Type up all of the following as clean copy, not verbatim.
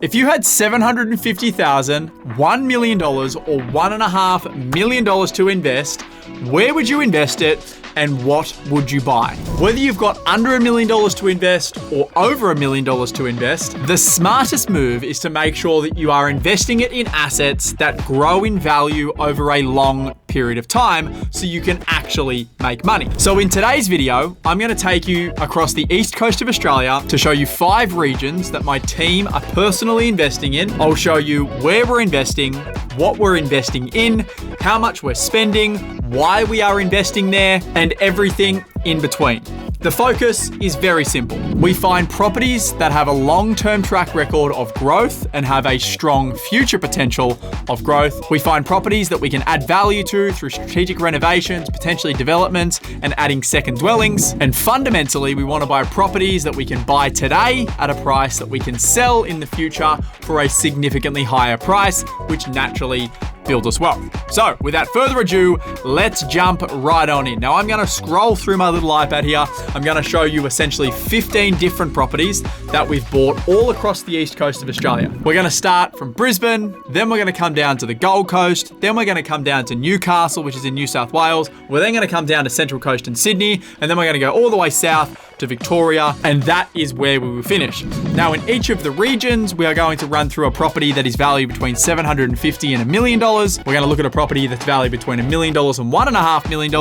If you had $750,000, $1 million, or $1.5 million to invest, where would you invest it and what would you buy? Whether you've got under $1 million to invest or over $1 million to invest, the smartest move is to make sure that you are investing it in assets that grow in value over a long period of time so you can actually make money. So in today's video, I'm going to take you across the east coast of Australia to show you 5 regions that my team are personally investing in. I'll show you where we're investing, what we're investing in, how much we're spending, why we are investing there, and everything in between. The focus is very simple. We find properties that have a long-term track record of growth and have a strong future potential of growth. We find properties that we can add value to through strategic renovations, potentially developments, and adding second dwellings. And fundamentally, we want to buy properties that we can buy today at a price that we can sell in the future for a significantly higher price, which naturally build us wealth. So without further ado, let's jump right on in. Now I'm going to scroll through my little iPad here. I'm going to show you essentially 15 different properties that we've bought all across the east coast of Australia. We're going to start from Brisbane, then we're going to come down to the Gold Coast, then we're going to come down to Newcastle, which is in New South Wales. We're then going to come down to Central Coast and Sydney, and then we're going to go all the way south to Victoria, and that is where we will finish. Now in each of the regions, we are going to run through a property that is valued between $750,000 and $1 million. We're going to look at a property that's valued between $1 million and $1.5 million,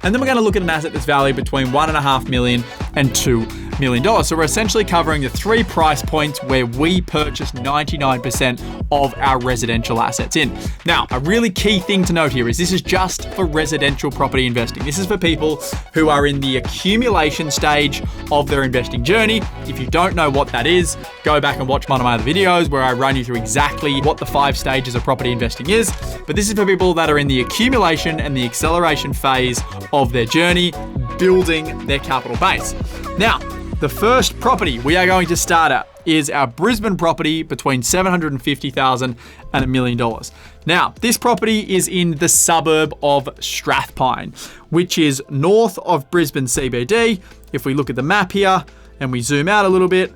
and then we're going to look at an asset that's valued between $1.5 million and $2 million. So we're essentially covering the 3 price points where we purchase 99% of our residential assets in. Now, a really key thing to note here is this is just for residential property investing. This is for people who are in the accumulation stage of their investing journey. If you don't know what that is, go back and watch one of my other videos where I run you through exactly what the 5 stages of property investing is. But this is for people that are in the accumulation and the acceleration phase of their journey, building their capital base. Now, the first property we are going to start at is our Brisbane property between $750,000 and $1 million. Now, this property is in the suburb of Strathpine, which is north of Brisbane CBD. If we look at the map here and we zoom out a little bit,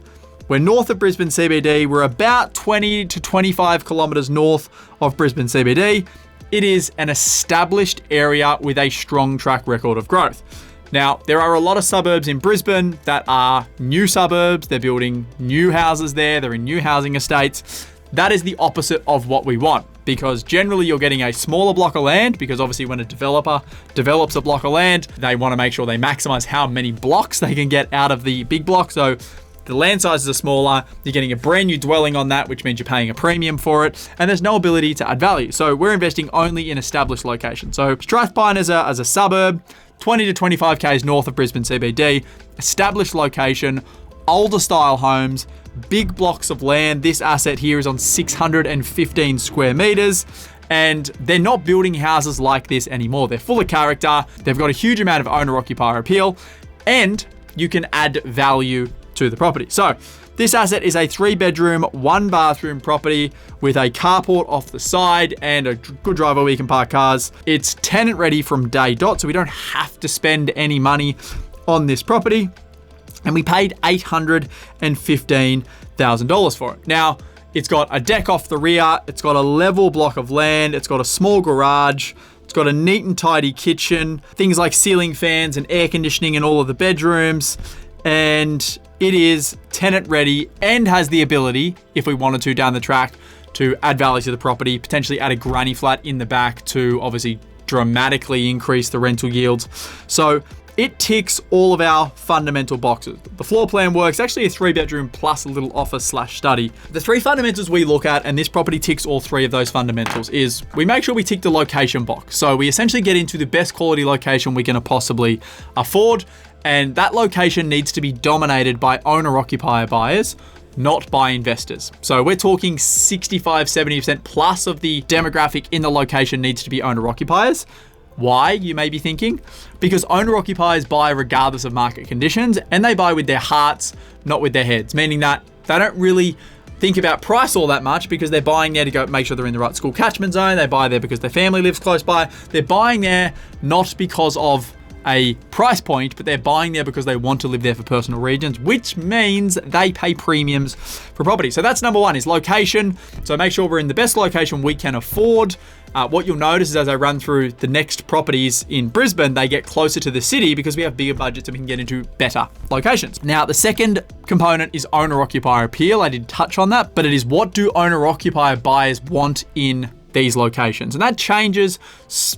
we're north of Brisbane CBD. We're about 20 to 25 kilometers north of Brisbane CBD. It is an established area with a strong track record of growth. Now, there are a lot of suburbs in Brisbane that are new suburbs. They're building new houses there. They're in new housing estates. That is the opposite of what we want, because generally you're getting a smaller block of land, because obviously when a developer develops a block of land, they want to make sure they maximize how many blocks they can get out of the big block. So the land sizes are smaller, you're getting a brand new dwelling on that, which means you're paying a premium for it, and there's no ability to add value. So we're investing only in established locations. So Strathpine as a suburb, 20 to 25 k's north of Brisbane CBD, established location, older style homes, big blocks of land. This asset here is on 615 square meters. And they're not building houses like this anymore. They're full of character. They've got a huge amount of owner-occupier appeal, and you can add value to the property. So this asset is a 3-bedroom, 1-bathroom property with a carport off the side and a good driveway where you can park cars. It's tenant ready from day dot, so we don't have to spend any money on this property. And we paid $815,000 for it. Now, it's got a deck off the rear. It's got a level block of land. It's got a small garage. It's got a neat and tidy kitchen, things like ceiling fans and air conditioning in all of the bedrooms. And it is tenant ready and has the ability, if we wanted to down the track, to add value to the property, potentially add a granny flat in the back to obviously dramatically increase the rental yields. So it ticks all of our fundamental boxes. The floor plan works, actually a 3-bedroom plus a little office/study. The 3 fundamentals we look at, and this property ticks all 3 of those fundamentals, is we make sure we tick the location box. So we essentially get into the best quality location we can possibly afford. And that location needs to be dominated by owner-occupier buyers, not by investors. So we're talking 65, 70% plus of the demographic in the location needs to be owner-occupiers. Why, you may be thinking? Because owner-occupiers buy regardless of market conditions, and they buy with their hearts, not with their heads, meaning that they don't really think about price all that much because they're buying there to go make sure they're in the right school catchment zone. They buy there because their family lives close by. They're buying there not because of a price point, but they're buying there because they want to live there for personal reasons, which means they pay premiums for property. So that's number one, is location. So make sure we're in the best location we can afford. What you'll notice is as I run through the next properties in Brisbane, they get closer to the city because we have bigger budgets and we can get into better locations. Now, the second component is owner-occupier appeal. I did touch on that, but it is what do owner-occupier buyers want in these locations? And that changes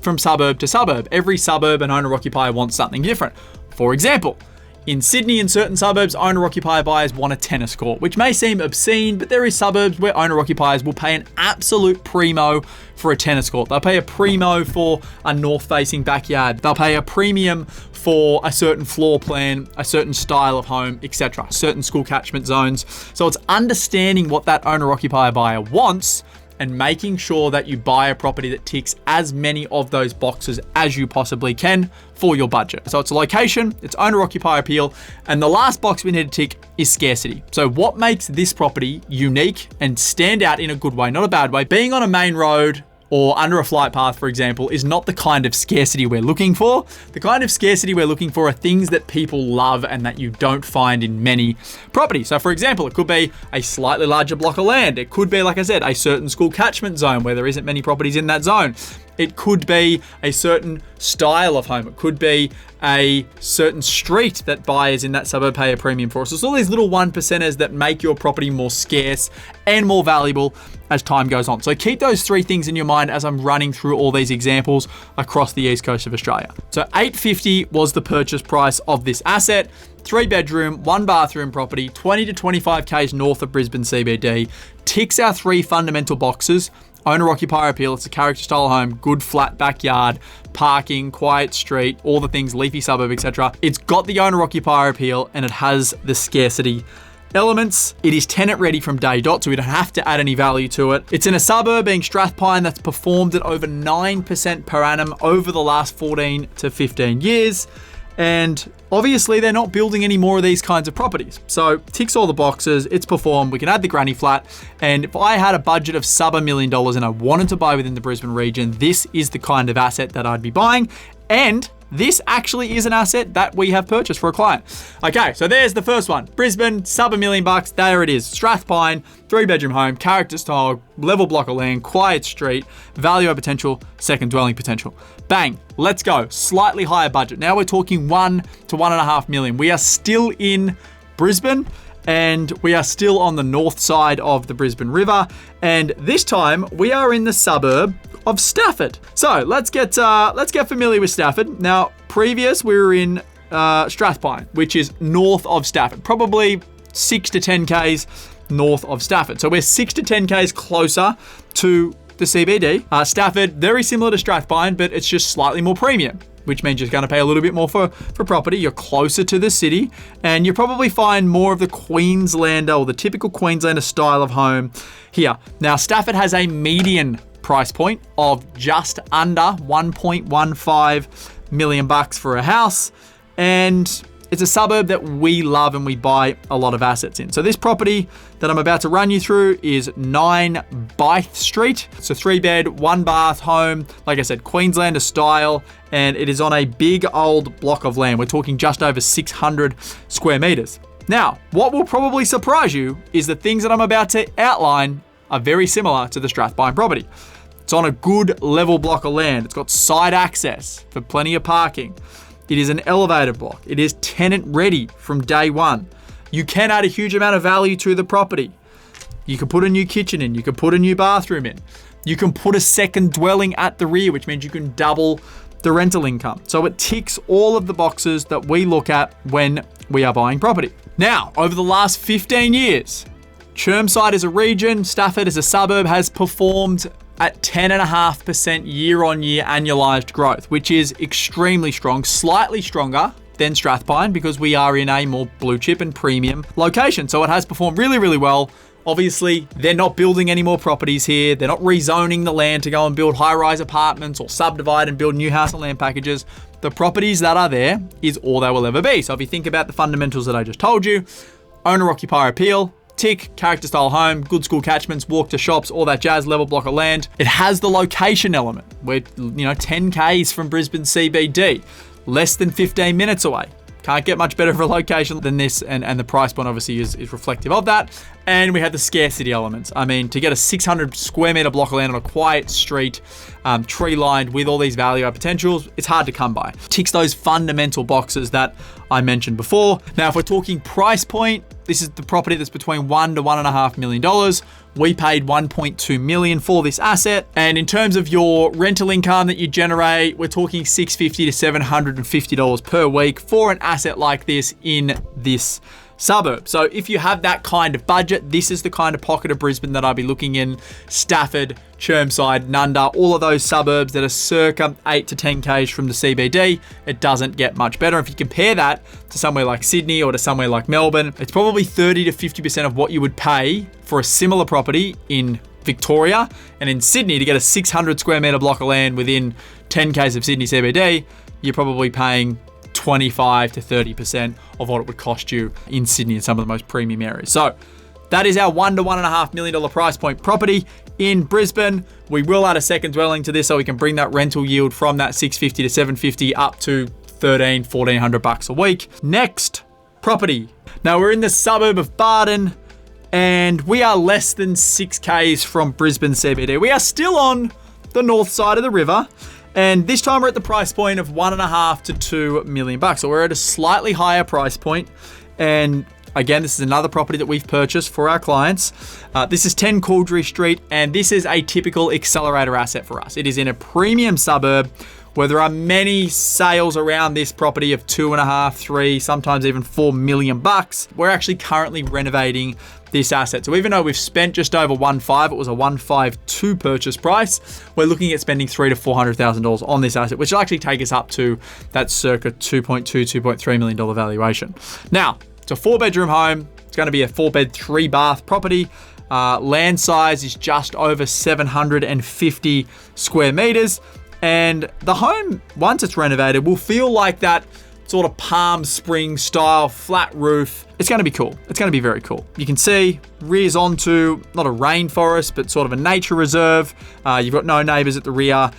from suburb to suburb. Every suburb and owner-occupier wants something different. For example, in Sydney, in certain suburbs, owner-occupier buyers want a tennis court, which may seem obscene, but there is suburbs where owner-occupiers will pay an absolute primo for a tennis court. They'll pay a primo for a north-facing backyard. They'll pay a premium for a certain floor plan, a certain style of home, etc., certain school catchment zones. So it's understanding what that owner-occupier buyer wants and making sure that you buy a property that ticks as many of those boxes as you possibly can for your budget. So it's a location, it's owner-occupier appeal, and the last box we need to tick is scarcity. So what makes this property unique and stand out in a good way, not a bad way? Being on a main road or under a flight path, for example, is not the kind of scarcity we're looking for. The kind of scarcity we're looking for are things that people love and that you don't find in many properties. So for example, it could be a slightly larger block of land. It could be, like I said, a certain school catchment zone where there isn't many properties in that zone. It could be a certain style of home. It could be a certain street that buyers in that suburb pay a premium for. So it's all these little 1%ers that make your property more scarce and more valuable as time goes on. So keep those three things in your mind as I'm running through all these examples across the east coast of Australia. So $850 was the purchase price of this asset. 3-bedroom, 1-bathroom property, 20 to 25 k's north of Brisbane CBD. Ticks our three fundamental boxes. Owner-occupier appeal, it's a character style home, good flat backyard, parking, quiet street, all the things, leafy suburb, etc. It's got the owner-occupier appeal and it has the scarcity elements. It is tenant ready from day dot, so we don't have to add any value to it. It's in a suburb, being Strathpine, that's performed at over 9% per annum over the last 14 to 15 years. And obviously they're not building any more of these kinds of properties. So ticks all the boxes, it's performed, we can add the granny flat. And if I had a budget of sub $1 million and I wanted to buy within the Brisbane region, this is the kind of asset that I'd be buying. And this actually is an asset that we have purchased for a client. Okay, so there's the first one. Brisbane, sub $1 million, there it is. Strathpine, 3-bedroom home, character style, level block of land, quiet street, value over potential, second dwelling potential. Bang, let's go. Slightly higher budget. Now we're talking 1 to 1.5 million. We are still in Brisbane and we are still on the north side of the Brisbane River. And this time we are in the suburb of Stafford. So let's get familiar with Stafford. Now, previous we were in Strathpine, which is north of Stafford, probably 6 to 10 k's north of Stafford. So we're 6 to 10 k's closer to the CBD. Stafford, very similar to Strathpine, but it's just slightly more premium, which means you're going to pay a little bit more for property. You're closer to the city, and you probably find more of the Queenslander or the typical Queenslander style of home here. Now, Stafford has a median price point of just under 1.15 million bucks for a house, and it's a suburb that we love and we buy a lot of assets in. So this property that I'm about to run you through is 9 Byth Street. It's a 3-bed, 1-bath home, like I said, Queenslander style, and it is on a big old block of land. We're talking just over 600 square meters. Now, what will probably surprise you is the things that I'm about to outline are very similar to the Strathpine property. It's on a good level block of land. It's got side access for plenty of parking. It is an elevated block. It is tenant ready from day one. You can add a huge amount of value to the property. You can put a new kitchen in. You can put a new bathroom in. You can put a second dwelling at the rear, which means you can double the rental income. So it ticks all of the boxes that we look at when we are buying property. Now, over the last 15 years, Chermside as a region, Stafford as a suburb has performed at 10.5% year-on-year annualized growth, which is extremely strong, slightly stronger than Strathpine because we are in a more blue chip and premium location. So it has performed really, really well. Obviously, they're not building any more properties here. They're not rezoning the land to go and build high-rise apartments or subdivide and build new house and land packages. The properties that are there is all they will ever be. So if you think about the fundamentals that I just told you, owner-occupier appeal, tick, character style home, good school catchments, walk to shops, all that jazz, level block of land. It has the location element. We're 10 k's from Brisbane CBD. less than 15 minutes away. Can't get much better of a location than this, and the price point obviously is reflective of that. And we have the scarcity elements. I mean, to get a 600 square meter block of land on a quiet street, tree lined with all these value add potentials, it's hard to come by. Ticks those fundamental boxes that I mentioned before. Now, if we're talking price point, this is the property that's between $1 to $1.5 million. We paid $1.2 million for this asset. And in terms of your rental income that you generate, we're talking $650 to $750 per week for an asset like this in this suburb. So if you have that kind of budget, this is the kind of pocket of Brisbane that I'd be looking in. Stafford, Chermside, Nunda, all of those suburbs that are circa 8 to 10 k's from the CBD. It doesn't get much better. If you compare that to somewhere like Sydney or to somewhere like Melbourne, it's probably 30 to 50% of what you would pay for a similar property in Victoria. And in Sydney, to get a 600 square meter block of land within 10 k's of Sydney CBD, you're probably paying 25 to 30% of what it would cost you in Sydney in some of the most premium areas. So that is our $1 to $1.5 million price point property in Brisbane. We will add a second dwelling to this so we can bring that rental yield from that $650 to $750 up to $1,400 a week. Next property. Now we're in the suburb of Barton and we are less than 6 k's from Brisbane CBD. We are still on the north side of the river. And this time we're at the price point of $1.5 to $2 million. So we're at a slightly higher price point. And again, this is another property that we've purchased for our clients. This is 10 Caldry Street, and this is a typical accelerator asset for us. It is in a premium suburb where there are many sales around this property of 2.5, 3, sometimes even $4 million. We're actually currently renovating this asset. So even though we've spent just over 1.5, it was a 1.52 purchase price, we're looking at spending $300,000 to $400,000 on this asset, which will actually take us up to that circa $2.2, $2.3 million valuation. Now, it's a 4-bedroom home. It's going to be a 4-bed, 3-bath property. Land size is just over 750 square meters. And the home, once it's renovated, will feel like that sort of Palm Springs style flat roof. It's going to be cool. It's going to be very cool. You can see rears onto not a rainforest, but sort of a nature reserve. You've got no neighbors at the rear.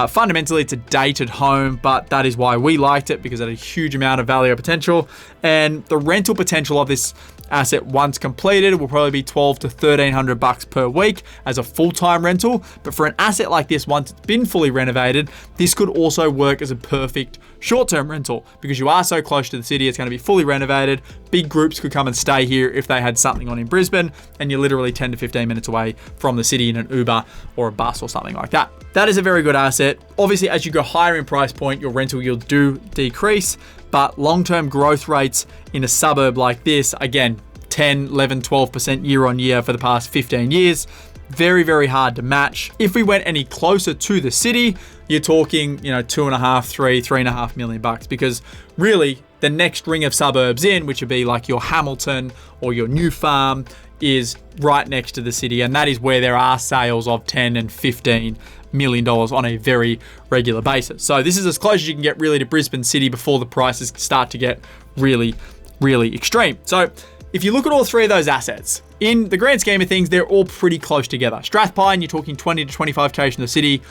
Fundamentally, it's a dated home, but that is why we liked it, because it had a huge amount of value potential. And the rental potential of this asset, once completed, will probably be $1,200 to $1,300 per week as a full-time rental. But for an asset like this, once it's been fully renovated, this could also work as a perfect short-term rental because you are so close to the city. It's going to be fully renovated. Big groups could come and stay here if they had something on in Brisbane, and you're literally 10 to 15 minutes away from the city in an Uber or a bus or something like that. That is a very good asset. Obviously, as you go higher in price point, your rental yields do decrease, but long-term growth rates in a suburb like this, again, 10, 11, 12% year on year for the past 15 years, very, very hard to match. If we went any closer to the city, you're talking, $2.5, $3.5 million, because really the next ring of suburbs in, which would be like your Hamilton or your New Farm, is right next to the city. And that is where there are sales of $10 and $15 million on a very regular basis. So this is as close as you can get really to Brisbane City before the prices start to get really, really extreme. So if you look at all three of those assets, in the grand scheme of things, they're all pretty close together. Strathpine, you're talking 20 to 25 k's from the city.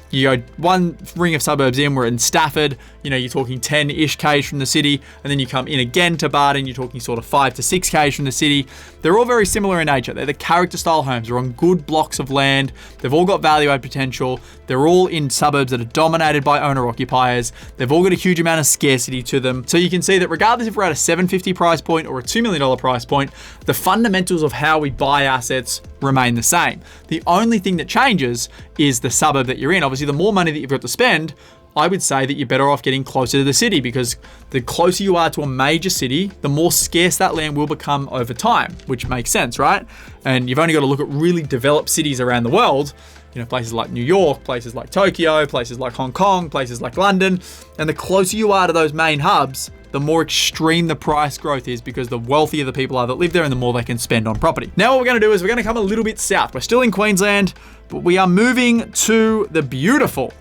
You go one ring of suburbs in, we're in Stafford, you're talking 10-ish k's from the city, and then you come in again to Barton, you're talking sort of 5 to 6 k's from the city. They're all very similar in nature. They're the character style homes. They're on good blocks of land. They've all got value add potential. They're all in suburbs that are dominated by owner occupiers. They've all got a huge amount of scarcity to them. So you can see that regardless if we're at a $750 price point or a $2 million price point, the fundamentals of how we buy assets remain the same. The only thing that changes is the suburb that you're in. Obviously, the more money that you've got to spend, I would say that you're better off getting closer to the city, because the closer you are to a major city, the more scarce that land will become over time, which makes sense, right? And you've only got to look at really developed cities around the world, places like New York, places like Tokyo, places like Hong Kong, places like London. And the closer you are to those main hubs, the more extreme the price growth is, because the wealthier the people are that live there and the more they can spend on property. Now what we're going to do is we're going to come a little bit south. We're still in Queensland, but we are moving to the beautiful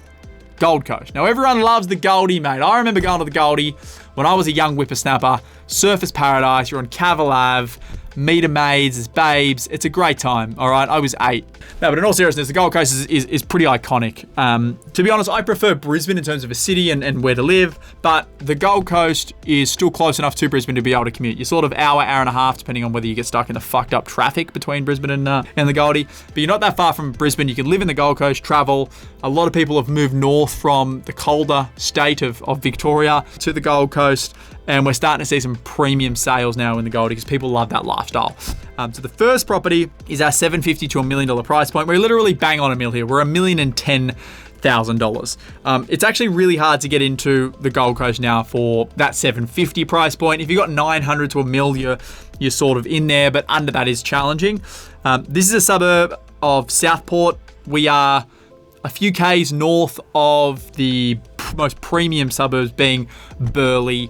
Gold Coast. Now everyone loves the Goldie, mate. I remember going to the Goldie when I was a young whippersnapper. Surfers paradise. You're on Cavill Ave. meet a maids, there's babes. It's a great time, all right? I was 8. No, but in all seriousness, the Gold Coast is pretty iconic. To be honest, I prefer Brisbane in terms of a city and where to live, but the Gold Coast is still close enough to Brisbane to be able to commute. You're sort of hour and a half, depending on whether you get stuck in the fucked up traffic between Brisbane and the Goldie. But you're not that far from Brisbane. You can live in the Gold Coast, travel. A lot of people have moved north from the colder state of Victoria to the Gold Coast, and we're starting to see some premium sales now in the Goldie because people love that lifestyle. So the first property is our $750,000 to $1 million price point. We're literally bang on $1 million here. We're $1,010,000. It's actually really hard to get into the Gold Coast now for that $750,000 price point. If you've got $900,000 to $1 million, you're sort of in there, but under that is challenging. This is a suburb of Southport. We are a few Ks north of the most premium suburbs, being Burleigh,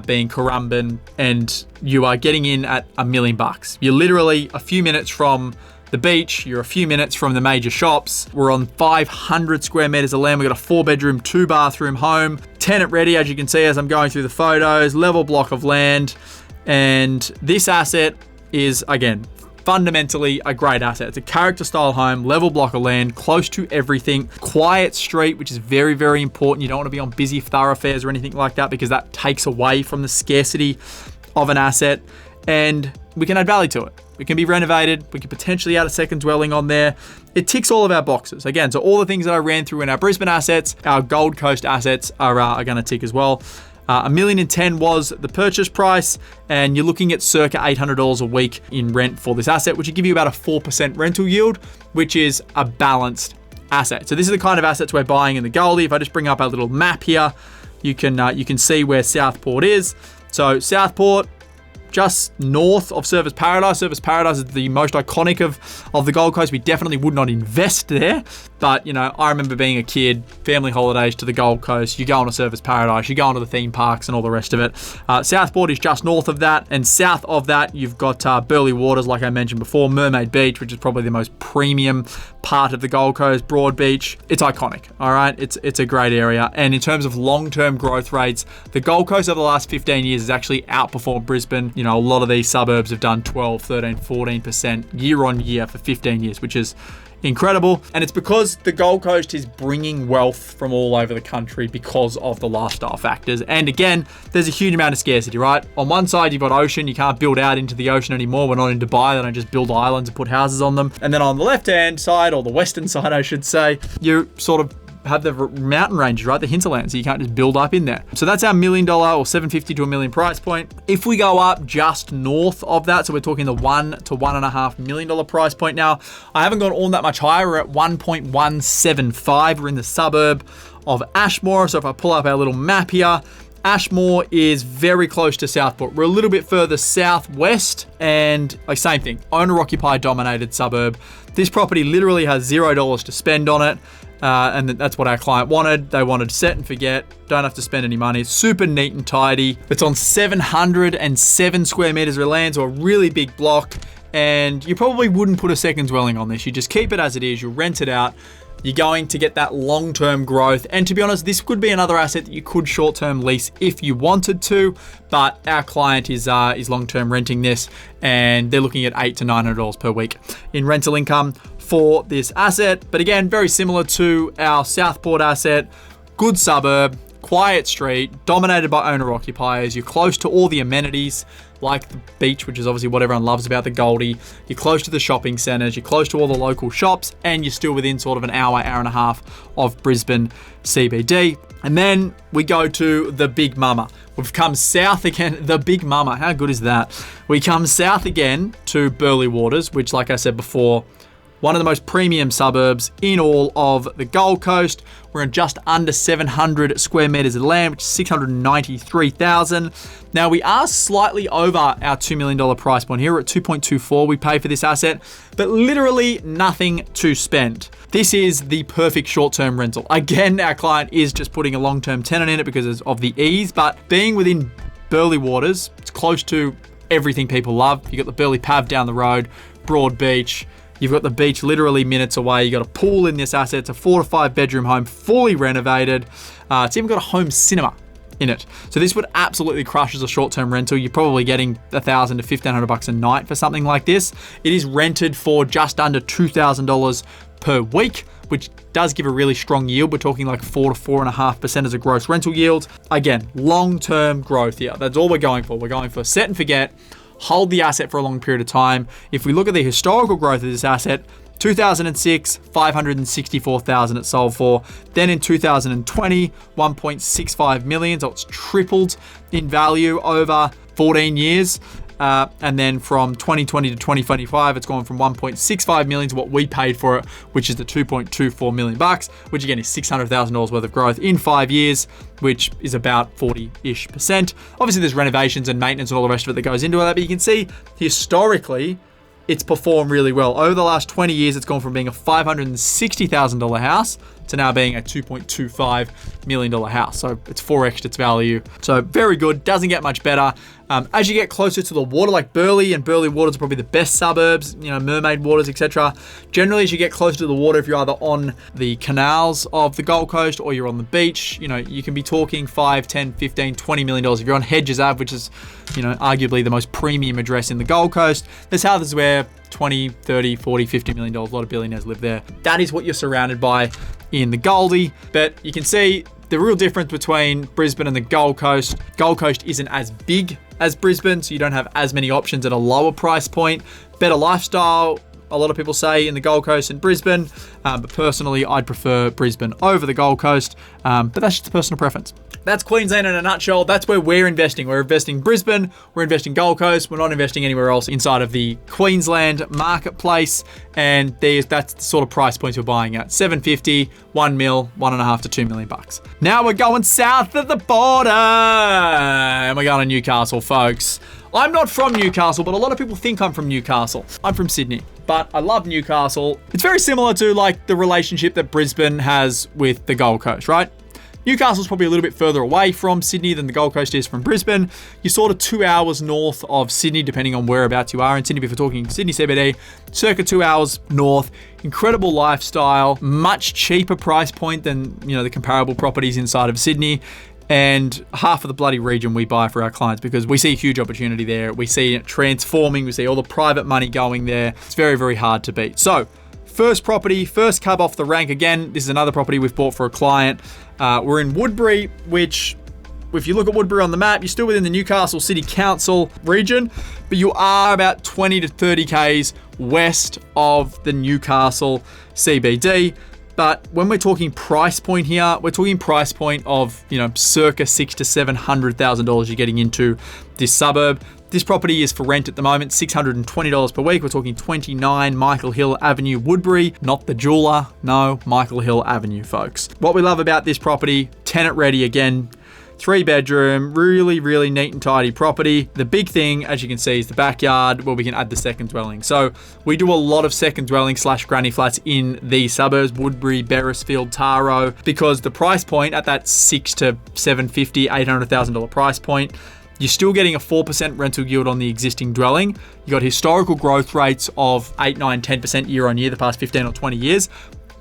being Currumbin, and you are getting in at $1 million. You're literally a few minutes from the beach. You're a few minutes from the major shops. We're on 500 square meters of land. We've got a 4-bedroom, 2-bathroom home. Tenant ready, as you can see as I'm going through the photos. Level block of land. And this asset is, again, fundamentally a great asset. It's a character style home, level block of land, close to everything, quiet street, which is very, very important. You don't want to be on busy thoroughfares or anything like that because that takes away from the scarcity of an asset. And we can add value to it. It can be renovated. We could potentially add a second dwelling on there. It ticks all of our boxes. Again, so all the things that I ran through in our Brisbane assets, our Gold Coast assets are going to tick as well. $1,010,000 was the purchase price, and you're looking at circa $800 a week in rent for this asset, which will give you about a 4% rental yield, which is a balanced asset. So this is the kind of assets we're buying in the Goldie. If I just bring up our little map here, you can see where Southport is. So Southport, just north of Surfers Paradise. Surfers Paradise is the most iconic of the Gold Coast. We definitely would not invest there. But, you know, I remember being a kid, family holidays to the Gold Coast. You go on to Surfers Paradise, you go onto the theme parks and all the rest of it. Southport is just north of that. And south of that, you've got Burleigh Waters, like I mentioned before, Mermaid Beach, which is probably the most premium part of the Gold Coast, Broad Beach. It's iconic, all right? It's a great area. And in terms of long-term growth rates, the Gold Coast over the last 15 years has actually outperformed Brisbane. You know, a lot of these suburbs have done 12, 13, 14% year on year for 15 years, which is incredible. And it's because the Gold Coast is bringing wealth from all over the country because of the lifestyle factors. And again, there's a huge amount of scarcity, right? On one side, you've got ocean. You can't build out into the ocean anymore. We're not in Dubai. They don't just build islands and put houses on them. And then on the left-hand side, or the western side, I should say, you sort of have the mountain ranges, right? The hinterland, so you can't just build up in there. So that's our $1 million or $750,000 to $1 million price point. If we go up just north of that, so we're talking the $1 to $1.5 million price point now. I haven't gone all that much higher. We're at 1.175. We're in the suburb of Ashmore. So if I pull up our little map here, Ashmore is very close to Southport. We're a little bit further southwest, and like same thing, owner-occupied dominated suburb. This property literally has $0 to spend on it. And that's what our client wanted. They wanted set and forget, don't have to spend any money. It's super neat and tidy. It's on 707 square meters of land, so a really big block. And you probably wouldn't put a second dwelling on this. You just keep it as it is. You'll rent it out. You're going to get that long-term growth. And to be honest, this could be another asset that you could short-term lease if you wanted to. But our client is long-term renting this, and they're looking at $800 to $900 per week in rental income for this asset. But again, very similar to our Southport asset, good suburb, quiet street, dominated by owner-occupiers. You're close to all the amenities, like the beach, which is obviously what everyone loves about the Goldie. You're close to the shopping centres, you're close to all the local shops, and you're still within sort of an hour and a half of Brisbane CBD. And then we go to the Big Mama. We've come south again, the Big Mama. How good is that? We come south again to Burleigh Waters, which, like I said before, one of the most premium suburbs in all of the Gold Coast. We're in just under 700 square meters of land, which is $693,000. Now, we are slightly over our $2 million price point here. We're at $2.24 we pay for this asset, but literally nothing to spend. This is the perfect short-term rental. Again, our client is just putting a long-term tenant in it because of the ease, but being within Burleigh Waters, it's close to everything people love. You've got the Burleigh Pav down the road, Broad Beach. You've got the beach literally minutes away. You've got a pool in this asset. It's a 4 to 5 bedroom home, fully renovated. It's even got a home cinema in it. So this would absolutely crush as a short-term rental. You're probably getting $1,000 to $1,500 a night for something like this. It is rented for just under $2,000 per week, which does give a really strong yield. We're talking like 4 to 4.5% as a gross rental yield. Again, long-term growth here. That's all we're going for. We're going for set and forget, hold the asset for a long period of time. If we look at the historical growth of this asset, 2006, $564,000 it sold for. Then in 2020, $1.65 million. So it's tripled in value over 14 years. And then from 2020 to 2025, it's gone from 1.65 million to what we paid for it, which is the 2.24 million bucks, which again is $600,000 worth of growth in 5 years, which is about 40-ish%. Obviously, there's renovations and maintenance and all the rest of it that goes into that, but you can see historically, it's performed really well. Over the last 20 years, it's gone from being a $560,000 house to now being a $2.25 million house. So it's 4x its value. So very good, doesn't get much better. As you get closer to the water, like Burleigh, and Burleigh waters are probably the best suburbs, Mermaid waters, etc. Generally, as you get closer to the water, if you're either on the canals of the Gold Coast or you're on the beach, you can be talking 5, 10, 15, $20 million. If you're on Hedges Ave, which is, arguably the most premium address in the Gold Coast, there's houses where 20, 30, 40, $50 million, a lot of billionaires live there. That is what you're surrounded by in the Goldie. But you can see the real difference between Brisbane and the Gold Coast. Gold Coast isn't as big as Brisbane, so you don't have as many options at a lower price point. Better lifestyle, a lot of people say, in the Gold Coast and Brisbane. But personally, I'd prefer Brisbane over the Gold Coast. But that's just a personal preference. That's Queensland in a nutshell. That's where we're investing. We're investing Brisbane, we're investing Gold Coast. We're not investing anywhere else inside of the Queensland marketplace. And that's the sort of price points we're buying at. $750, $1 mil, $1.5 to $2 million bucks. Now we're going south of the border. And we're going to Newcastle, folks. I'm not from Newcastle, but a lot of people think I'm from Newcastle. I'm from Sydney, but I love Newcastle. It's very similar to like the relationship that Brisbane has with the Gold Coast, right? Newcastle's probably a little bit further away from Sydney than the Gold Coast is from Brisbane. You're sort of 2 hours north of Sydney, depending on whereabouts you are in Sydney. If we're talking Sydney CBD, circa 2 hours north. Incredible lifestyle, much cheaper price point than the comparable properties inside of Sydney. And half of the bloody region we buy for our clients because we see a huge opportunity there. We see it transforming. We see all the private money going there. It's very, very hard to beat. So first property, first cub off the rank. Again, this is another property we've bought for a client. We're in Woodbury, which, if you look at Woodbury on the map, you're still within the Newcastle City Council region, but you are about 20 to 30 Ks west of the Newcastle CBD. But when we're talking price point here, we're talking price point of, circa $600,000 to $700,000 you're getting into this suburb. This property is for rent at the moment, $620 per week. We're talking 29 Michael Hill Avenue, Woodbury, not the jeweler. No, Michael Hill Avenue, folks. What we love about this property, tenant ready again, 3-bedroom, really, really neat and tidy property. The big thing, as you can see, is the backyard where we can add the second dwelling. So we do a lot of second dwelling / granny flats in the suburbs, Woodbury, Beresfield, Taro, because the price point at that $600,000 to $750,000, $800,000 price point, you're still getting a 4% rental yield on the existing dwelling. You got historical growth rates of 8, 9, 10% year on year the past 15 or 20 years.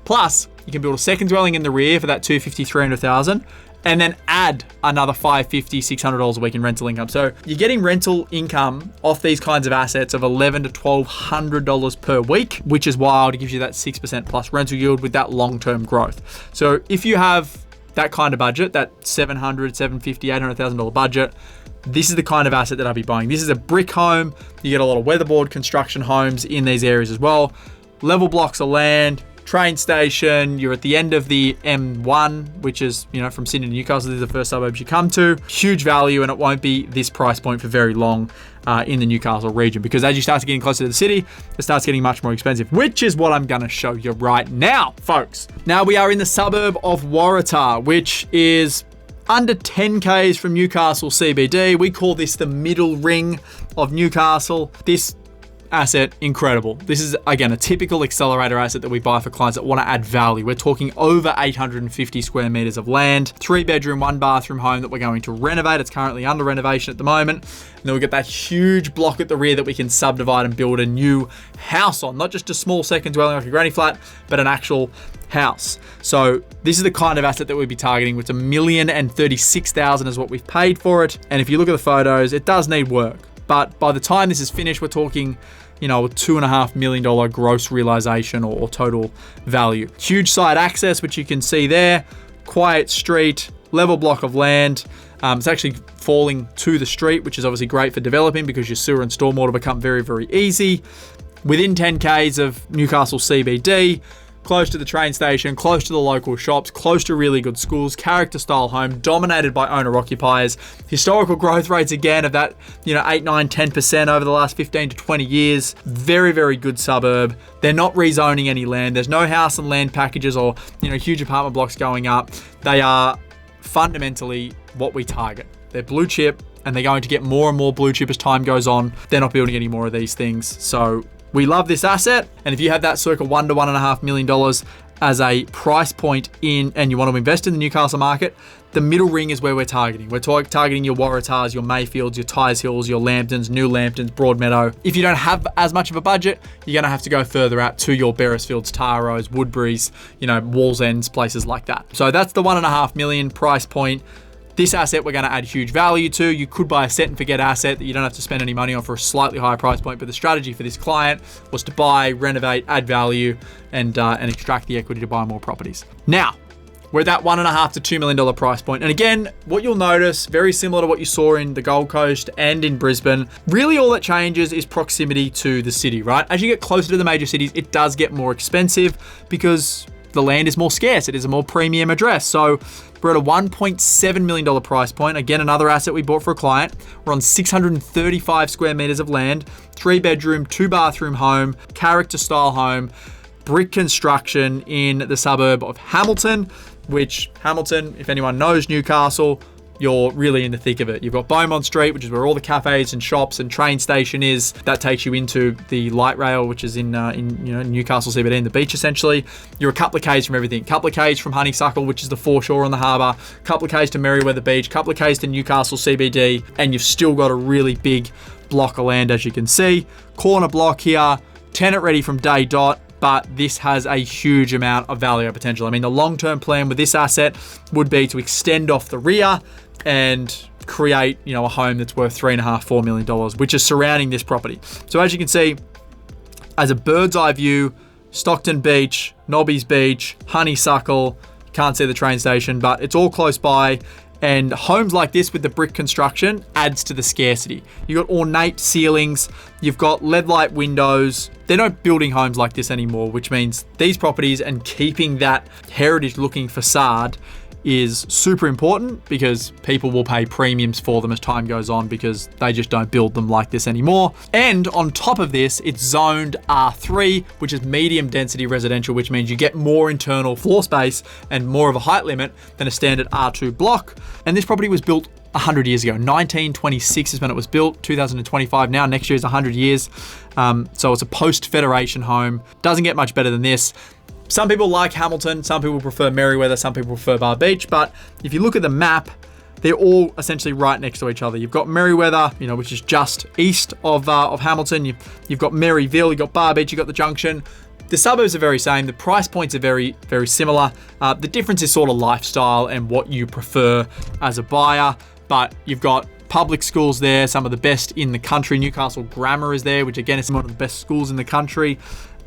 Plus, you can build a second dwelling in the rear for that $250,000, $300,000, and then add another $550, $600 a week in rental income. So you're getting rental income off these kinds of assets of $1,100 to $1,200 per week, which is wild. It gives you that 6% plus rental yield with that long-term growth. So if you have that kind of budget, that $700,000, $750,000, $800,000 budget, this is the kind of asset that I'll be buying. This is a brick home. You get a lot of weatherboard construction homes in these areas as well. Level blocks of land, train station. You're at the end of the M1, which is, from Sydney to Newcastle. These are the first suburbs you come to. Huge value, and it won't be this price point for very long in the Newcastle region, because as you start getting closer to the city, it starts getting much more expensive, which is what I'm going to show you right now, folks. Now we are in the suburb of Waratah, which is under 10 Ks from Newcastle CBD. We call this the middle ring of Newcastle. This asset, incredible. This is, again, a typical accelerator asset that we buy for clients that want to add value. We're talking over 850 square meters of land, 3-bedroom, 1-bathroom home that we're going to renovate. It's currently under renovation at the moment. And then we get that huge block at the rear that we can subdivide and build a new house on, not just a small second dwelling like a granny flat, but an actual house. So this is the kind of asset that we'd be targeting, with $1,036,000 is what we've paid for it. And if you look at the photos, it does need work. But by the time this is finished, we're talking, a $2.5 million gross realization or total value. Huge side access, which you can see there, quiet street, level block of land. It's actually falling to the street, which is obviously great for developing because your sewer and stormwater become very, very easy. Within 10 Ks of Newcastle CBD, close to the train station, close to the local shops, close to really good schools, character style home, dominated by owner occupiers. Historical growth rates again of that, 8, 9, 10% over the last 15 to 20 years. Very, very good suburb. They're not rezoning any land. There's no house and land packages or, huge apartment blocks going up. They are fundamentally what we target. They're blue chip, and they're going to get more and more blue chip as time goes on. They're not building any more of these things. So we love this asset, and if you have that circa $1 to $1.5 million as a price point in, and you want to invest in the Newcastle market, the middle ring is where we're targeting. We're targeting your Waratahs, your Mayfields, your Tyres Hills, your Lambtons, New Lambtons, Broadmeadow. If you don't have as much of a budget, you're going to have to go further out to your Beresfields, Taros, Woodburys, Wallsends, places like that. So that's the $1.5 million price point. This asset we're going to add huge value to. You could buy a set and forget asset that you don't have to spend any money on for a slightly higher price point, but the strategy for this client was to buy, renovate, add value, and extract the equity to buy more properties. Now, we're at that $1.5 to $2 million price point. And again, what you'll notice, very similar to what you saw in the Gold Coast and in Brisbane, really all that changes is proximity to the city, right? As you get closer to the major cities, it does get more expensive because the land is more scarce. It is a more premium address. So we're at a $1.7 million price point. Again, another asset we bought for a client. We're on 635 square meters of land, 3-bedroom, 2-bathroom home, character style home, brick construction in the suburb of Hamilton, which Hamilton, if anyone knows Newcastle, you're really in the thick of it. You've got Beaumont Street, which is where all the cafes and shops and train station is. That takes you into the light rail, which is in Newcastle CBD and the beach, essentially. You're a couple of Ks from everything. Couple of Ks from Honeysuckle, which is the foreshore on the harbour. Couple of Ks to Merriweather Beach. Couple of Ks to Newcastle CBD. And you've still got a really big block of land, as you can see. Corner block here. Tenant ready from day dot. But this has a huge amount of value potential. I mean, the long-term plan with this asset would be to extend off the rear and create, a home that's worth $3.5, $4 million, which is surrounding this property. So as you can see, as a bird's eye view, Stockton Beach, Nobby's Beach, Honeysuckle, can't see the train station, but it's all close by. And homes like this with the brick construction adds to the scarcity. You've got ornate ceilings, you've got LED light windows. They're not building homes like this anymore, which means these properties and keeping that heritage looking facade is super important because people will pay premiums for them as time goes on because they just don't build them like this anymore. And on top of this, it's zoned R3, which is medium density residential, which means you get more internal floor space and more of a height limit than a standard R2 block. And this property was built 100 years ago. 1926 is when it was built, 2025 now. Next year is 100 years. So it's a post-Federation home. Doesn't get much better than this. Some people like Hamilton, some people prefer Merriweather, some people prefer Bar Beach, but if you look at the map, they're all essentially right next to each other. You've got Merriweather, which is just east of Hamilton. You've got Maryville, you've got Bar Beach, you've got the Junction. The suburbs are very same. The price points are very, very similar. The difference is sort of lifestyle and what you prefer as a buyer, but you've got public schools there, some of the best in the country. Newcastle Grammar is there, which again is one of the best schools in the country.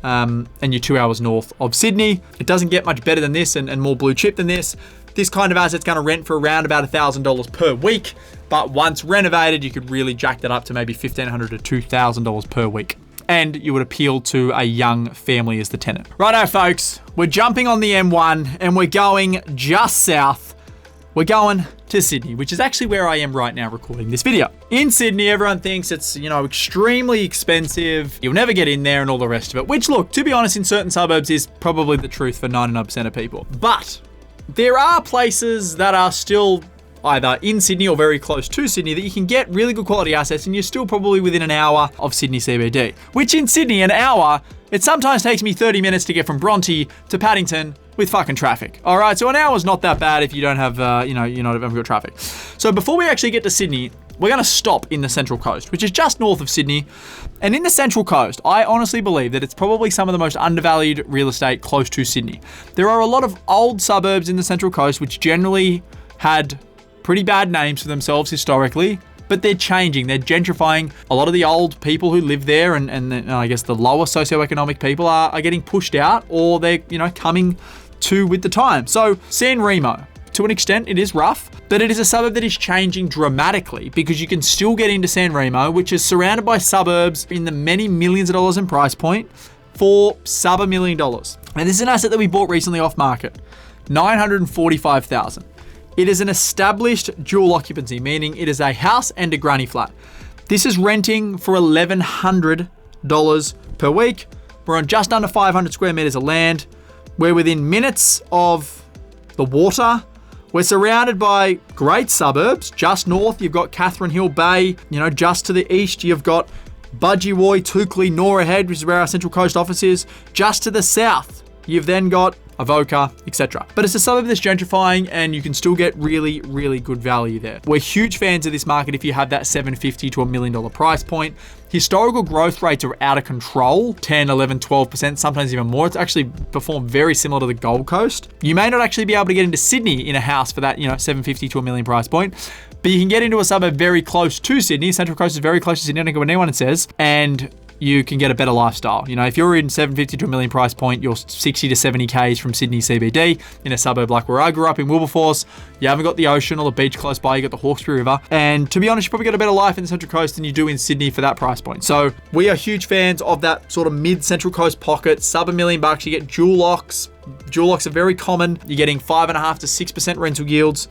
And you're 2 hours north of Sydney. It doesn't get much better than this and more blue chip than this. This kind of asset's going to rent for around about $1,000 per week, but once renovated, you could really jack that up to maybe $1,500 to $2,000 per week. And you would appeal to a young family as the tenant. Righto, folks, we're jumping on the M1 and we're going just south. We're going to Sydney, which is actually where I am right now recording this video. In Sydney, everyone thinks it's, extremely expensive. You'll never get in there and all the rest of it, which, look, to be honest, in certain suburbs is probably the truth for 99% of people. But there are places that are still either in Sydney or very close to Sydney that you can get really good quality assets and you're still probably within an hour of Sydney CBD. Which in Sydney, an hour, it sometimes takes me 30 minutes to get from Bronte to Paddington with fucking traffic. All right, so an hour is not that bad if you don't have, you're not having good traffic. So before we actually get to Sydney, we're going to stop in the Central Coast, which is just north of Sydney. And in the Central Coast, I honestly believe that it's probably some of the most undervalued real estate close to Sydney. There are a lot of old suburbs in the Central Coast which generally had pretty bad names for themselves historically, but they're changing. They're gentrifying. A lot of the old people who live there and I guess the lower socioeconomic people are getting pushed out, or they're, coming to with the time. So San Remo, to an extent, it is rough, but it is a suburb that is changing dramatically because you can still get into San Remo, which is surrounded by suburbs in the many millions of dollars in price point for sub $1 million. And this is an asset that we bought recently off market, $945,000. It is an established dual occupancy, meaning it is a house and a granny flat. This is renting for $1,100 per week. We're on just under 500 square meters of land. We're within minutes of the water. We're surrounded by great suburbs. Just north, you've got Catherine Hill Bay. Just to the east, you've got Budgewoi, Toukley, Nora Head, which is where our Central Coast office is. Just to the south, you've then got Avoca, etc. But it's a suburb that's gentrifying and you can still get really, really good value there. We're huge fans of this market if you have that $750,000 to $1 million price point. Historical growth rates are out of control, 10, 11, 12%, sometimes even more. It's actually performed very similar to the Gold Coast. You may not actually be able to get into Sydney in a house for that, $750,000 to $1 million price point, but you can get into a suburb very close to Sydney. Central Coast is very close to Sydney, I don't care what anyone says, and you can get a better lifestyle. If you're in $750,000 to $1 million price point, you're 60 to 70 Ks from Sydney CBD in a suburb like where I grew up in Wilberforce. You haven't got the ocean or the beach close by, you got the Hawkesbury River. And to be honest, you probably get a better life in the Central Coast than you do in Sydney for that price point. So we are huge fans of that sort of mid Central Coast pocket, sub $1 million. You get dual locks. Dual locks are very common. You're getting 5.5% to 6% rental yields.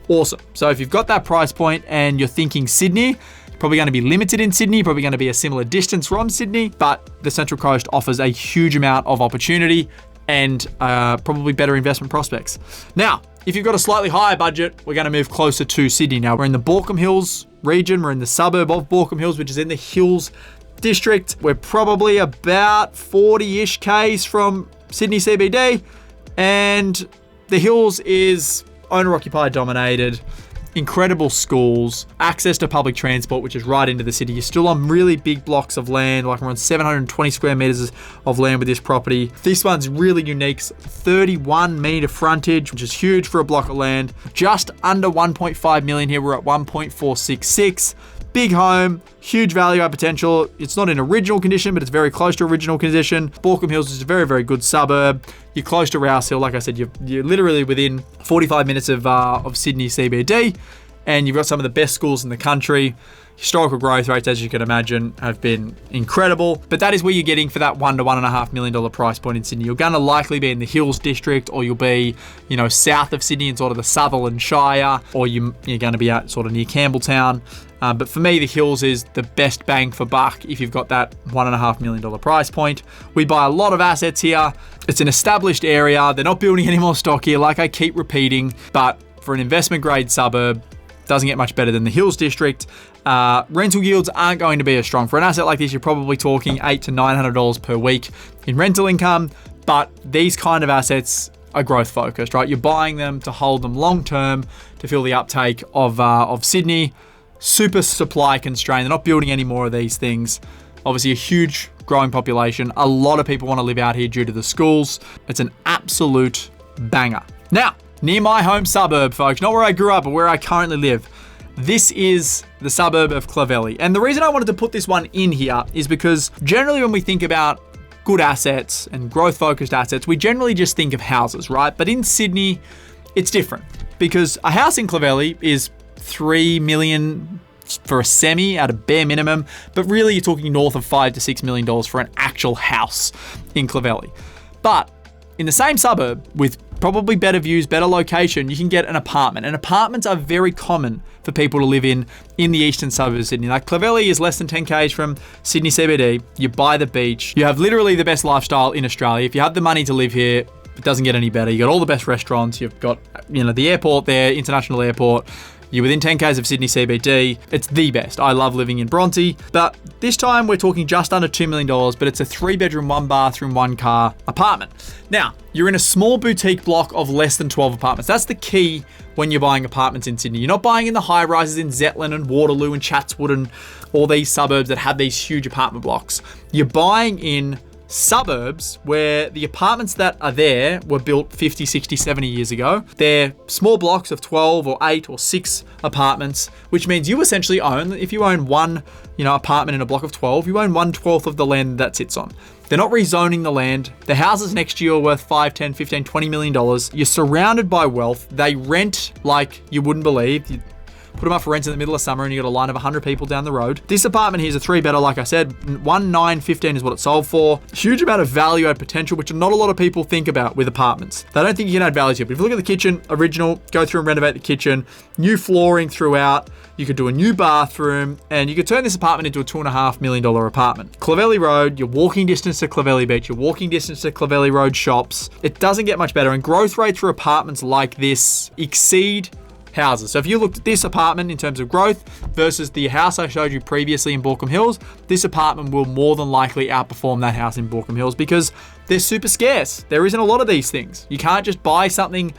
Awesome. So if you've got that price point and you're thinking Sydney, probably going to be limited in Sydney, probably going to be a similar distance from Sydney, but the Central Coast offers a huge amount of opportunity and probably better investment prospects. Now, if you've got a slightly higher budget, we're going to move closer to Sydney. Now, we're in the Baulkham Hills region. We're in the suburb of Baulkham Hills, which is in the Hills district. We're probably about 40-ish Ks from Sydney CBD, and the Hills is owner-occupied dominated. Incredible schools, access to public transport, which is right into the city. You're still on really big blocks of land, like we're on 720 square meters of land with this property. This one's really unique, 31 meter frontage, which is huge for a block of land. Just under 1.5 million here, we're at 1.466. Big home, huge value add potential. It's not in original condition, but it's very close to original condition. Baulkham Hills is a very, very good suburb. You're close to Rouse Hill. Like I said, you're literally within 45 minutes of Sydney CBD, and you've got some of the best schools in the country. Historical growth rates, as you can imagine, have been incredible. But that is where you're getting for that $1 to $1.5 million price point in Sydney. You're going to likely be in the Hills district, or you'll be, south of Sydney in sort of the Sutherland Shire, or you're going to be out sort of near Campbelltown. But for me, the Hills is the best bang for buck if you've got that $1.5 million price point. We buy a lot of assets here. It's an established area. They're not building any more stock here, like I keep repeating. But for an investment grade suburb, doesn't get much better than the Hills district. Rental yields aren't going to be as strong. For an asset like this, you're probably talking $800 to $900 per week in rental income. But these kind of assets are growth focused, right? You're buying them to hold them long term to fill the uptake of Sydney. Super supply constrained. They're not building any more of these things. Obviously a huge growing population. A lot of people want to live out here due to the schools. It's an absolute banger. Now, near my home suburb, folks, not where I grew up, but where I currently live. This is the suburb of Clovelly. And the reason I wanted to put this one in here is because generally when we think about good assets and growth-focused assets, we generally just think of houses, right? But in Sydney, it's different because a house in Clovelly is $3 million for a semi at a bare minimum, but really you're talking north of $5 to $6 million for an actual house in Clovelly. But in the same suburb with probably better views, better location, you can get an apartment. And apartments are very common for people to live in the eastern suburbs of Sydney. Like Clovelly is less than 10 Ks from Sydney CBD. You're by the beach. You have literally the best lifestyle in Australia. If you have the money to live here, it doesn't get any better. You got all the best restaurants. You've got, the airport there, international airport. You're within 10 k's of Sydney CBD. It's the best. I love living in Bronte, but this time we're talking just under $2 million, but it's a 3-bedroom, 1-bathroom, 1-car apartment. Now, you're in a small boutique block of less than 12 apartments. That's the key when you're buying apartments in Sydney. You're not buying in the high rises in Zetland and Waterloo and Chatswood and all these suburbs that have these huge apartment blocks. You're buying in suburbs where the apartments that are there were built 50, 60, 70 years ago. They're small blocks of 12 or 8 or 6 apartments, which means you essentially own, if you own one, apartment in a block of 12, you own 1/12 of the land that sits on. They're not rezoning the land. The houses next to you are worth 5, 10, 15, $20 million. You're surrounded by wealth. They rent like you wouldn't believe. You put them up for rent in the middle of summer and you got a line of 100 people down the road. This apartment here is a 3-bedder, like I said, 1,915 is what it sold for. Huge amount of value add potential, which not a lot of people think about with apartments. They don't think you can add value to it. But if you look at the kitchen, original, go through and renovate the kitchen, new flooring throughout, you could do a new bathroom, and you could turn this apartment into a $2.5 million apartment. Clovelly Road, you're walking distance to Clovelly Beach, you're walking distance to Clovelly Road shops. It doesn't get much better, and growth rates for apartments like this exceed houses. So if you looked at this apartment in terms of growth versus the house I showed you previously in Baulkham Hills, this apartment will more than likely outperform that house in Baulkham Hills because they're super scarce. There isn't a lot of these things. You can't just buy something,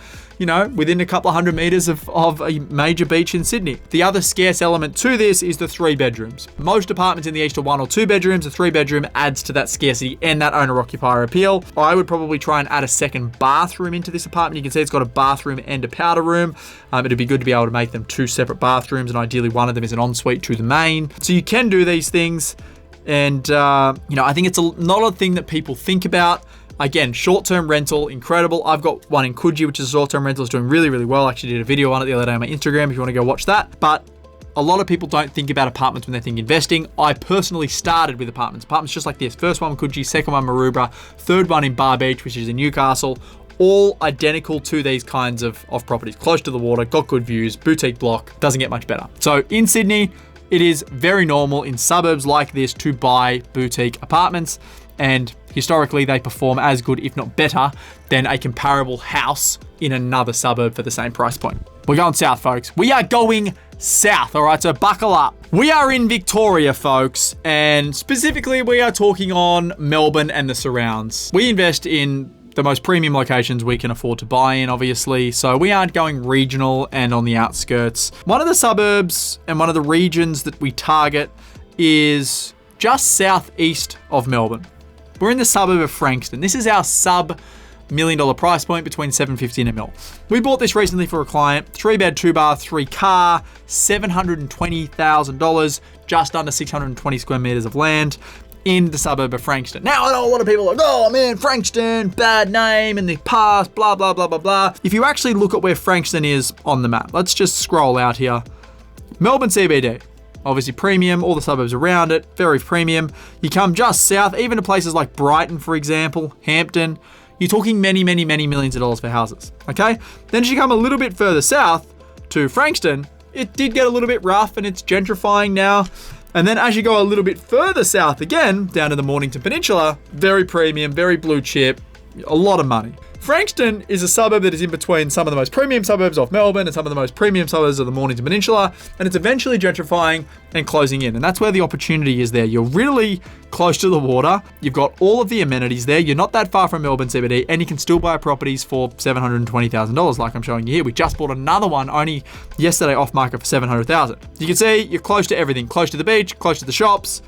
within a couple of 100 meters of a major beach in Sydney. The other scarce element to this is the 3 bedrooms. Most apartments in the east are 1 or 2 bedrooms. A 3-bedroom adds to that scarcity and that owner-occupier appeal. I would probably try and add a second bathroom into this apartment. You can see it's got a bathroom and a powder room. It'd be good to be able to make them 2 separate bathrooms, and ideally one of them is an ensuite to the main. So you can do these things, and I think it's not a thing that people think about. Again, short-term rental, incredible. I've got one in Coogee, which is a short-term rental. It's doing really, really well. I actually did a video on it the other day on my Instagram if you want to go watch that. But a lot of people don't think about apartments when they think investing. I personally started with apartments. Apartments just like this. First one, Coogee. Second one, Maroubra. Third one in Bar Beach, which is in Newcastle. All identical to these kinds of properties. Close to the water, got good views, boutique block. Doesn't get much better. So in Sydney, it is very normal in suburbs like this to buy boutique apartments. And historically, they perform as good, if not better, than a comparable house in another suburb for the same price point. We're going south, folks. We are going south, all right? So buckle up. We are in Victoria, folks, and specifically, we are talking on Melbourne and the surrounds. We invest in the most premium locations we can afford to buy in, obviously. So we aren't going regional and on the outskirts. One of the suburbs and one of the regions that we target is just southeast of Melbourne. We're in the suburb of Frankston. This is our sub-$1 million price point between $750 and $1 million. We bought this recently for a client. 3-bed, 2-bath, 3-car, $720,000, just under 620 square meters of land in the suburb of Frankston. Now, I know a lot of people are like, oh man, Frankston, bad name in the past, blah, blah, blah, blah, blah. If you actually look at where Frankston is on the map, let's just scroll out here. Melbourne CBD. Obviously premium, all the suburbs around it, very premium. You come just south, even to places like Brighton, for example, Hampton, you're talking many, many, many millions of dollars for houses, okay? Then as you come a little bit further south to Frankston, it did get a little bit rough and it's gentrifying now. And then as you go a little bit further south again, down to the Mornington Peninsula, very premium, very blue chip, a lot of money. Frankston is a suburb that is in between some of the most premium suburbs of Melbourne and some of the most premium suburbs of the Mornington Peninsula, and it's eventually gentrifying and closing in. And that's where the opportunity is there. You're really close to the water. You've got all of the amenities there. You're not that far from Melbourne CBD, and you can still buy properties for $720,000 like I'm showing you here. We just bought another one only yesterday off market for $700,000. You can see you're close to everything. Close to the beach, close to the shops,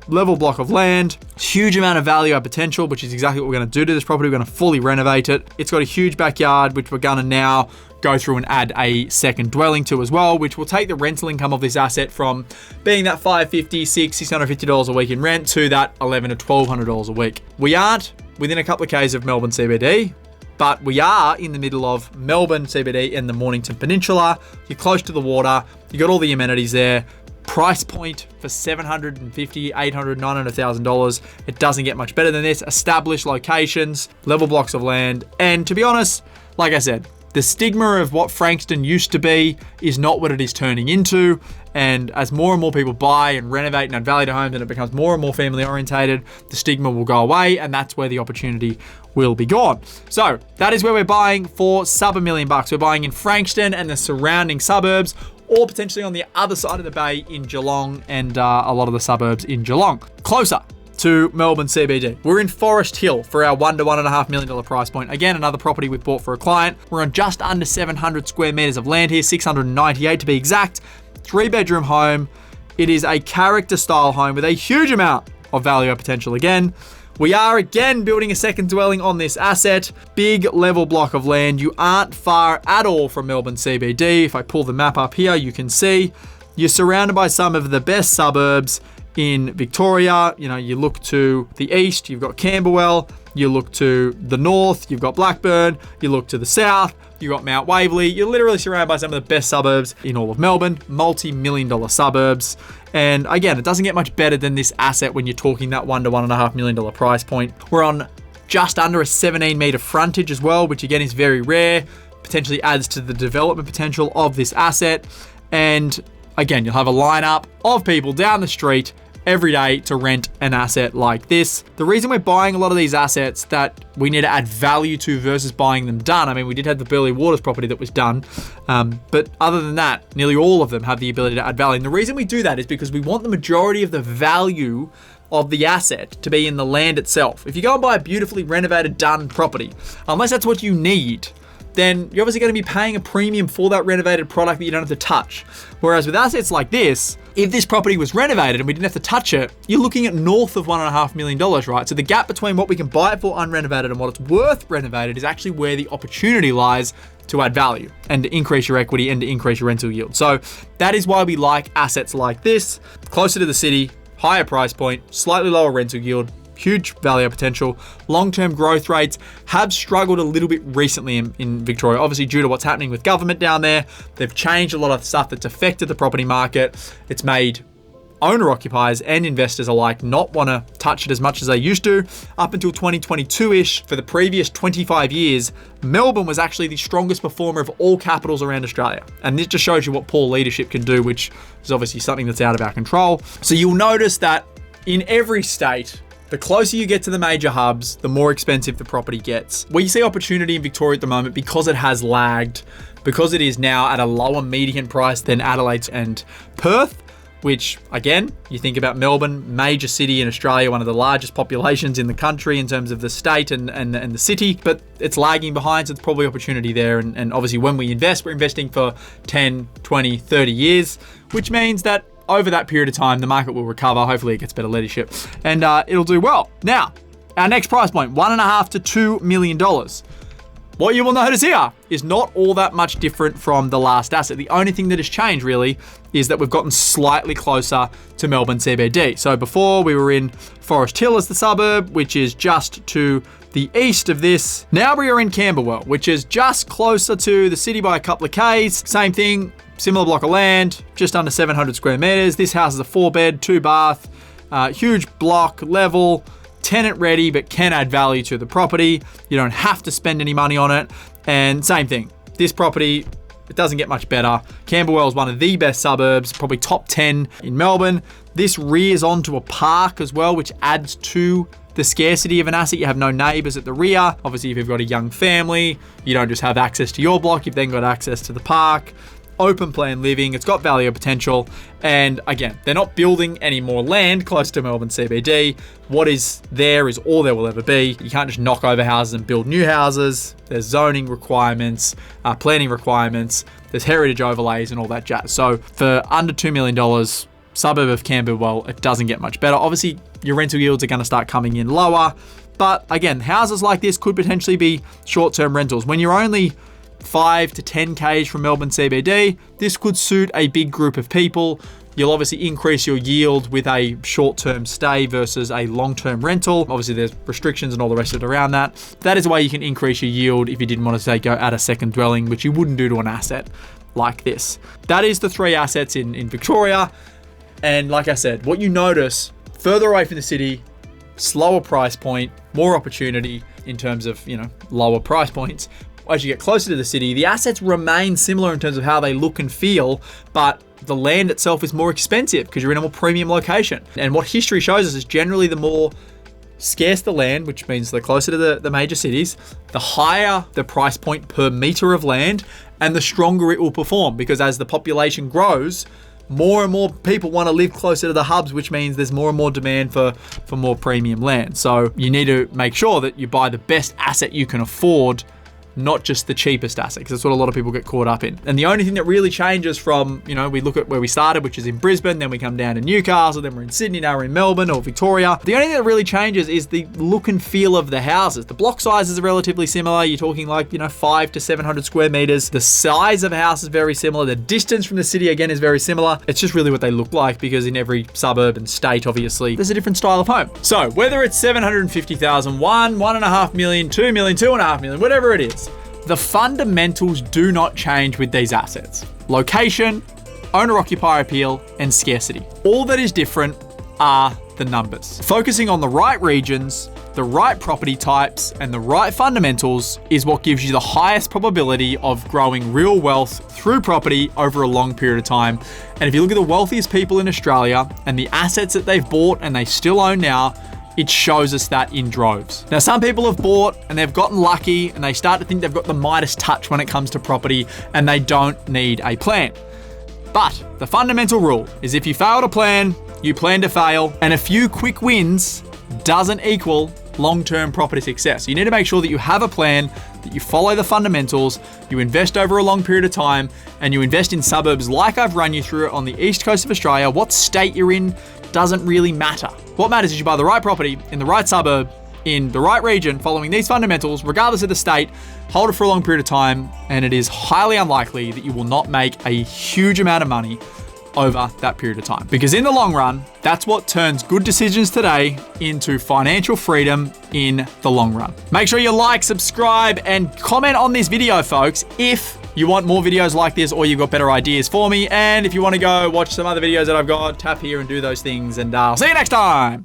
level block of land, huge amount of value add potential, which is exactly what we're going to do to this property. We're going to fully renovate it. It's got a huge backyard, which we're going to now go through and add a second dwelling to as well, which will take the rental income of this asset from being that $550, $650 a week in rent to that $1,100 to $1,200 a week. We aren't within a couple of k's of Melbourne CBD, but we are in the middle of Melbourne CBD and the Mornington Peninsula. You're close to the water. You got all the amenities there. Price point for $750,000, $800,000, $900,000. It doesn't get much better than this. Established locations, level blocks of land, and to be honest, like I said, The stigma of what Frankston used to be is not what it is turning into. And as more and more people buy and renovate and add value to homes and it becomes more and more family orientated, the stigma will go away, and that's where the opportunity will be gone. So that is where we're buying for sub $1 million. We're buying in Frankston and the surrounding suburbs, or potentially on the other side of the bay in Geelong and a lot of the suburbs in Geelong. Closer to Melbourne CBD. We're in Forest Hill for our $1 to $1.5 million price point. Again, another property we've bought for a client. We're on just under 700 square meters of land here, 698 to be exact. 3-bedroom home. It is a character style home with a huge amount of value potential again. We are again building a second dwelling on this asset. Big level block of land. You aren't far at all from Melbourne CBD. If I pull the map up here, you can see you're surrounded by some of the best suburbs in Victoria. You know, you look to the east, you've got Camberwell. You look to the north, you've got Blackburn. You look to the south, you've got Mount Waverley. You're literally surrounded by some of the best suburbs in all of Melbourne, multi-million-dollar suburbs. And again, it doesn't get much better than this asset when you're talking that $1 to $1.5 million price point. We're on just under a 17-meter frontage as well, which again is very rare, potentially adds to the development potential of this asset. And again, you'll have a lineup of people down the street every day to rent an asset like this. The reason we're buying a lot of these assets that we need to add value to versus buying them done. I mean, we did have the Burleigh Waters property that was done, but other than that, nearly all of them have the ability to add value. And the reason we do that is because we want the majority of the value of the asset to be in the land itself. If you go and buy a beautifully renovated, done property, unless that's what you need, then you're obviously going to be paying a premium for that renovated product that you don't have to touch. Whereas with assets like this, if this property was renovated and we didn't have to touch it, you're looking at north of $1.5 million, right? So the gap between what we can buy it for unrenovated and what it's worth renovated is actually where the opportunity lies to add value and to increase your equity and to increase your rental yield. So that is why we like assets like this, closer to the city, higher price point, slightly lower rental yield, huge value potential. Long-term growth rates have struggled a little bit recently in Victoria, obviously due to what's happening with government down there. They've changed a lot of stuff that's affected the property market. It's made owner-occupiers and investors alike not want to touch it as much as they used to. Up until 2022-ish, for the previous 25 years, Melbourne was actually the strongest performer of all capitals around Australia. And this just shows you what poor leadership can do, which is obviously something that's out of our control. So you'll notice that in every state, the closer you get to the major hubs, the more expensive the property gets. We see opportunity in Victoria at the moment because it has lagged, because it is now at a lower median price than Adelaide and Perth, which again, you think about Melbourne, major city in Australia, one of the largest populations in the country in terms of the state and the city, but it's lagging behind, so there's probably opportunity there. And obviously when we invest, we're investing for 10, 20, 30 years, which means that over that period of time, the market will recover. Hopefully it gets better leadership and it'll do well. Now, our next price point, $1.5 to $2 million. What you will notice here is not all that much different from the last asset. The only thing that has changed really is that we've gotten slightly closer to Melbourne CBD. So before we were in Forest Hill as the suburb, which is just to the east of this. Now we are in Camberwell, which is just closer to the city by a couple of Ks. Same thing. Similar block of land, just under 700 square meters. This house is a 4-bed, 2-bath, huge block, level, tenant ready, but can add value to the property. You don't have to spend any money on it. And same thing, this property, it doesn't get much better. Camberwell is one of the best suburbs, probably top 10 in Melbourne. This rears onto a park as well, which adds to the scarcity of an asset. You have no neighbors at the rear. Obviously, if you've got a young family, you don't just have access to your block, you've then got access to the park. Open plan living, it's got value potential, and again, they're not building any more land close to Melbourne CBD. What is there is all there will ever be. You can't just knock over houses and build new houses. There's zoning requirements, planning requirements, there's heritage overlays and all that jazz. So for under $2 million, suburb of Camberwell, it doesn't get much better. Obviously, your rental yields are going to start coming in lower, but again, houses like this could potentially be short-term rentals. When you're only 5 to 10 Ks from Melbourne CBD, this could suit a big group of people. You'll obviously increase your yield with a short-term stay versus a long-term rental. Obviously, there's restrictions and all the rest of it around that. That is a way you can increase your yield if you didn't want to, say, go add a second dwelling, which you wouldn't do to an asset like this. That is the 3 assets in Victoria. And like I said, what you notice further away from the city, slower price point, more opportunity in terms of, lower price points. as you get closer to the city, the assets remain similar in terms of how they look and feel, but the land itself is more expensive because you're in a more premium location. And what history shows us is generally the more scarce the land, which means the closer to the major cities, the higher the price point per meter of land and the stronger it will perform, because as the population grows, more and more people want to live closer to the hubs, which means there's more and more demand for more premium land. So you need to make sure that you buy the best asset you can afford, not just the cheapest asset, because that's what a lot of people get caught up in. And the only thing that really changes from, we look at where we started, which is in Brisbane, then we come down to Newcastle, then we're in Sydney, now we're in Melbourne or Victoria. The only thing that really changes is the look and feel of the houses. The block sizes are relatively similar. You're talking like, 5 to 700 square meters. The size of a house is very similar. The distance from the city, again, is very similar. It's just really what they look like, because in every suburb and state, obviously, there's a different style of home. So whether it's 750,000, 1.5 million, 2 million, 2.5 million, whatever it is, the fundamentals do not change with these assets. Location, owner-occupier appeal, and scarcity. All that is different are the numbers. Focusing on the right regions, the right property types, and the right fundamentals is what gives you the highest probability of growing real wealth through property over a long period of time. And if you look at the wealthiest people in Australia and the assets that they've bought and they still own now, it shows us that in droves. Now, some people have bought and they've gotten lucky and they start to think they've got the Midas touch when it comes to property and they don't need a plan. But the fundamental rule is if you fail to plan, you plan to fail, and a few quick wins doesn't equal long-term property success. You need to make sure that you have a plan, that you follow the fundamentals, you invest over a long period of time, and you invest in suburbs like I've run you through on the east coast of Australia. What state you're in doesn't really matter. What matters is you buy the right property in the right suburb, in the right region, following these fundamentals, regardless of the state, hold it for a long period of time, and it is highly unlikely that you will not make a huge amount of money over that period of time. Because in the long run, that's what turns good decisions today into financial freedom in the long run. Make sure you like, subscribe, and comment on this video, folks, if you want more videos like this or you've got better ideas for me. And if you want to go watch some other videos that I've got, tap here and do those things. And I'll see you next time.